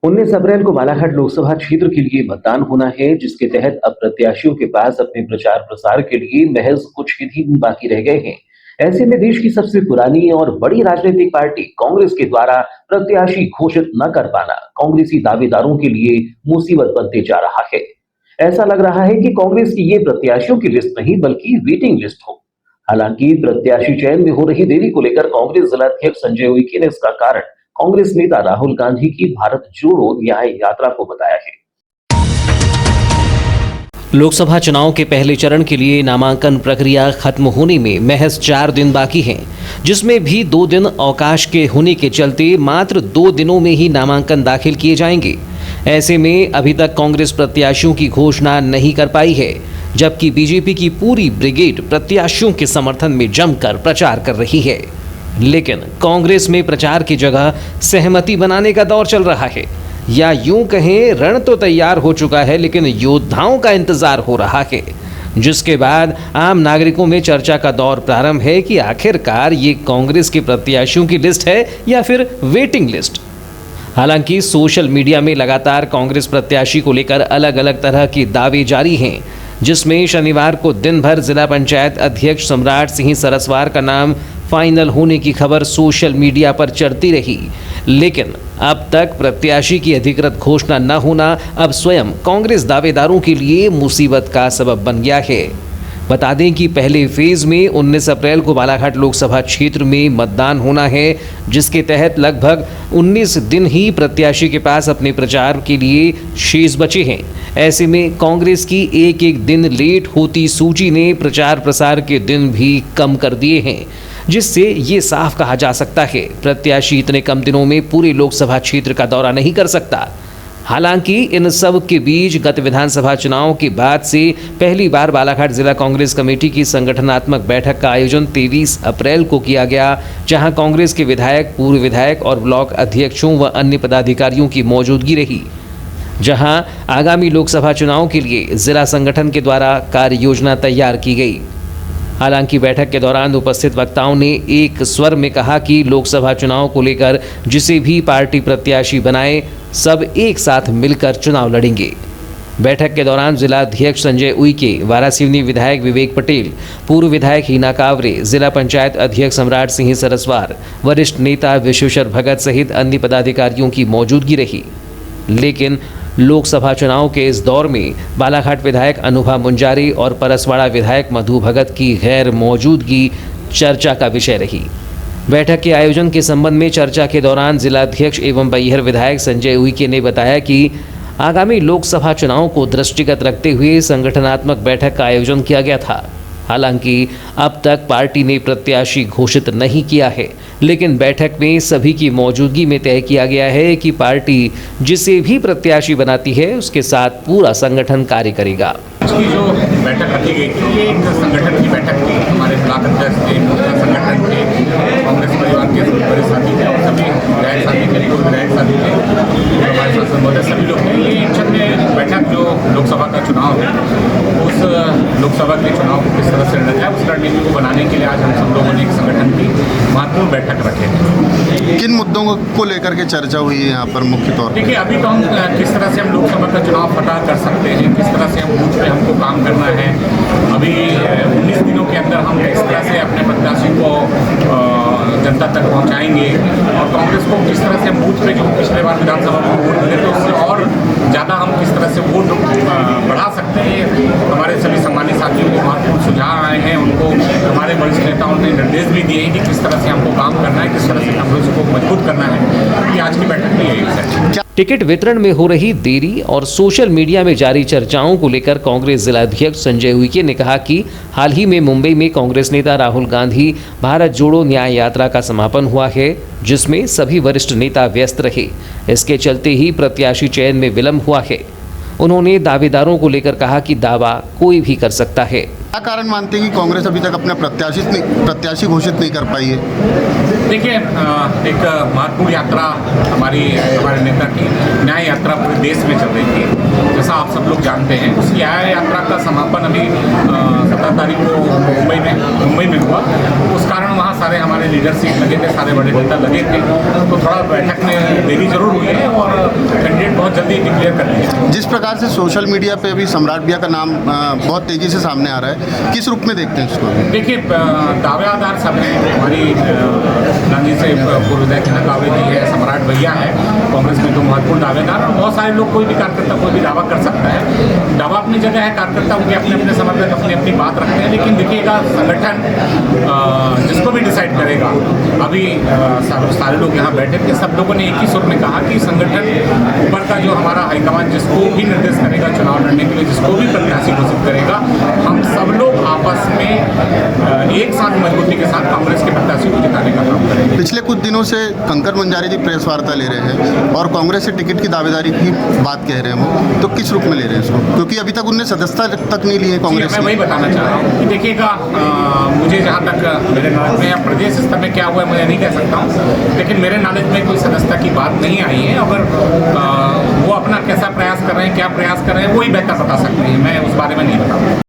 19 अप्रैल को बालाघाट लोकसभा क्षेत्र के लिए मतदान होना है, जिसके तहत अब प्रत्याशियों के पास अपने प्रचार प्रसार के लिए महज कुछ ही दिन बाकी रह गए हैं। ऐसे में देश की सबसे पुरानी और बड़ी राजनीतिक पार्टी कांग्रेस के द्वारा प्रत्याशी घोषित न कर पाना कांग्रेसी दावेदारों के लिए मुसीबत बनते जा रहा है। ऐसा लग रहा है कि कांग्रेस की ये प्रत्याशियों की लिस्ट नहीं बल्कि वेटिंग लिस्ट हो। हालांकि प्रत्याशी चयन में हो रही देरी को लेकर कांग्रेस जिलाध्यक्ष संजय उइके ने इसका कारण कांग्रेस नेता राहुल गांधी की भारत जोड़ो न्याय यात्रा को बताया है। लोकसभा चुनाव के पहले चरण के लिए नामांकन प्रक्रिया खत्म होने में महज 4 दिन बाकी हैं, जिसमें भी 2 दिन अवकाश के होने के चलते मात्र 2 दिनों में ही नामांकन दाखिल किए जाएंगे। ऐसे में अभी तक कांग्रेस प्रत्याशियों की घोषणा नहीं कर पाई है, जबकि बीजेपी की पूरी ब्रिगेड प्रत्याशियों के समर्थन में जमकर प्रचार कर रही है। लेकिन कांग्रेस में प्रचार की जगह सहमति बनाने का दौर चल रहा है, या यूं कहें रण तो तैयार हो चुका है लेकिन योद्धाओं का इंतजार हो रहा है, जिसके बाद आम नागरिकों में चर्चा का दौर प्रारंभ है कि आखिरकार ये कांग्रेस के प्रत्याशियों की लिस्ट है या फिर वेटिंग लिस्ट। हालांकि सोशल मीडिया में लगातार कांग्रेस प्रत्याशी को लेकर अलग अलग तरह के दावे जारी हैं, जिसमें शनिवार को दिन भर जिला पंचायत अध्यक्ष सम्राट सिंह सरस्वार का नाम फाइनल होने की खबर सोशल मीडिया पर चलती रही। लेकिन अब तक प्रत्याशी की अधिकृत घोषणा न होना अब स्वयं कांग्रेस दावेदारों के लिए मुसीबत का सबब बन गया है। बता दें कि पहले फेज में 19 अप्रैल को बालाघाट लोकसभा क्षेत्र में मतदान होना है, जिसके तहत लगभग 19 दिन ही प्रत्याशी के पास अपने प्रचार के लिए शेष बचे हैं। ऐसे में कांग्रेस की एक दिन लेट होती सूची ने प्रचार प्रसार के दिन भी कम कर दिए हैं, जिससे ये साफ कहा जा सकता है प्रत्याशी इतने कम दिनों में पूरे लोकसभा क्षेत्र का दौरा नहीं कर सकता। हालांकि इन सब के बीच गत विधानसभा चुनाव के बाद से पहली बार बालाघाट जिला कांग्रेस कमेटी की संगठनात्मक बैठक का आयोजन 23 अप्रैल को किया गया, जहां कांग्रेस के विधायक, पूर्व विधायक और ब्लॉक अध्यक्षों व अन्य पदाधिकारियों की मौजूदगी रही, जहां आगामी लोकसभा चुनाव के लिए जिला संगठन के द्वारा कार्य योजना तैयार की गई। हालांकि बैठक के दौरान उपस्थित वक्ताओं ने एक स्वर में कहा कि लोकसभा चुनाव को लेकर जिसे भी पार्टी प्रत्याशी बनाए, सब एक साथ मिलकर चुनाव लड़ेंगे। बैठक के दौरान जिला अध्यक्ष संजय उइके, वारासिवनी विधायक विवेक पटेल, पूर्व विधायक हीना कावरे, जिला पंचायत अध्यक्ष सम्राट सिंह सरस्वार, वरिष्ठ नेता विश्वेश्वर भगत सहित अन्य पदाधिकारियों की मौजूदगी रही। लेकिन लोकसभा चुनाव के इस दौर में बालाघाट विधायक अनुभा मुंजारी और परसवाड़ा विधायक मधु भगत की गैर मौजूदगी चर्चा का विषय रही। बैठक के आयोजन के संबंध में चर्चा के दौरान जिलाध्यक्ष एवं बैहर विधायक संजय उइके ने बताया कि आगामी लोकसभा चुनाव को दृष्टिगत रखते हुए संगठनात्मक बैठक का आयोजन किया गया था। हालांकि अब तक पार्टी ने प्रत्याशी घोषित नहीं किया है, लेकिन बैठक में सभी की मौजूदगी में तय किया गया है कि पार्टी जिसे भी प्रत्याशी बनाती है उसके साथ पूरा संगठन कार्य करेगा। की जो बैठक रखी गई थी, ये एक संगठन की बैठक थी। हमारे ब्लॉक अध्यक्ष थे, संगठन के कांग्रेस परिवार के सभी बड़े साथी थे और सभी विधायक साथी थे, पूर्व विधायक साथी थे, हमारे सांसद महोदय, सभी लोग थे। ये चंद बैठक जो लोकसभा का चुनाव है, उस लोकसभा के चुनाव को किस तरह से लड़ना है, उस रणनीति को बनाने के लिए आज हम सब लोगों ने एक संगठन की महत्वपूर्ण बैठक रखे थे। किन मुद्दों को लेकर के चर्चा हुई है यहाँ पर मुख्य तौर पर? देखिए, अभी तो हम किस तरह से हम लोकसभा का चुनाव फटाह कर सकते हैं, किस तरह से हम बूथ पे हमको काम करना है। अभी 19 दिनों के अंदर हम किस तरह से अपने प्रत्याशी को जनता तक पहुंचाएंगे और कांग्रेस को किस तरह से बूथ पे जो पिछले बार विधानसभा में वोट मिले तो उससे और ज़्यादा हम किस तरह से वोट बढ़ा सकते हैं। हमारे सभी सम्मानित साथियों को महत्वपूर्ण सुझाव आए हैं, उनको हमारे वरिष्ठ नेताओं ने निर्देश भी दिए हैं कि किस तरह से हमको काम करना है, किस तरह से कांग्रेस को मजबूत करना है। कि आज की बैठक में यही है। टिकट वितरण में हो रही देरी और सोशल मीडिया में जारी चर्चाओं को लेकर कांग्रेस जिलाध्यक्ष संजय उइके ने कहा कि हाल ही में मुंबई में कांग्रेस नेता राहुल गांधी भारत जोड़ो न्याय यात्रा का समापन हुआ है, जिसमें सभी वरिष्ठ नेता व्यस्त रहे। इसके चलते ही प्रत्याशी चयन में विलंब हुआ है। उन्होंने दावेदारों को लेकर कहा कि दावा कोई भी कर सकता है, क्या कारण मानते हैं कि कांग्रेस अभी तक अपना प्रत्याशी घोषित नहीं कर पाई है? देखिए, एक महत्वपूर्ण यात्रा हमारे नेता की न्याय यात्रा पूरे देश में चल रही थी, जैसा आप सब लोग जानते हैं। उस न्याय यात्रा का समापन अभी 17 तारीख को मुंबई में हुआ। उस कारण वहाँ सारे हमारे लीडरशिप लगे थे, सारे बड़े नेता लगे थे, तो थोड़ा बैठक में देरी जरूर हुई है और कैंडिडेट बहुत जल्दी डिक्लेयर कर दिए। जिस प्रकार से सोशल मीडिया पे अभी सम्राट भैया का नाम बहुत तेजी से सामने आ रहा है, किस रूप में देखते हैं इसको? देखिए, दावेदार सब हैं। हमारी गांधी से पूर्वोदय के नकावे जी है, सम्राट भैया है, कांग्रेस में तो महत्वपूर्ण दावेदार। और बहुत सारे लोग, कोई भी कार्यकर्ता कोई भी दावा कर सकता है। दावा अपनी जगह है, कार्यकर्ता उनके अपने अपने समर्थक अपनी अपनी बात रखते हैं, लेकिन देखिएगा संगठन जिसको भी डिसाइड करेगा। अभी सारे लोग यहाँ बैठे थे, सब लोगों ने एक ही सुर में कहा कि संगठन ऊपर का जो हमारा हाईकमान जिसको भी निर्देश करेगा चुनाव लड़ने के लिए, जिसको भी प्रत्याशी घोषित करेगा, हम सब लोग आपस में एक साथ मजबूती के साथ कांग्रेस के प्रत्याशी को जिताने का काम करेंगे। पिछले कुछ दिनों से कंकर मंजारी जी प्रेस वार्ता ले रहे हैं और कांग्रेस से टिकट की दावेदारी की बात कह रहे हैं वो, तो किस रूप में ले रहे हैं इसको? क्योंकि अभी तक उनने सदस्यता तक नहीं ली है कांग्रेस मैं की। वही बताना चाह रहा हूँ कि देखिएगा, मुझे जहाँ तक मेरे नॉलेज में या प्रदेश स्तर में क्या हुआ है मुझे नहीं कह सकता हूँ, लेकिन मेरे नॉलेज में कोई सदस्यता की बात नहीं आई है। अगर वो अपना कैसा प्रयास कर रहे हैं, क्या प्रयास कर रहे हैं, वही बेहतर बता सकते हैं, मैं उस बारे में नहीं बताऊँगा।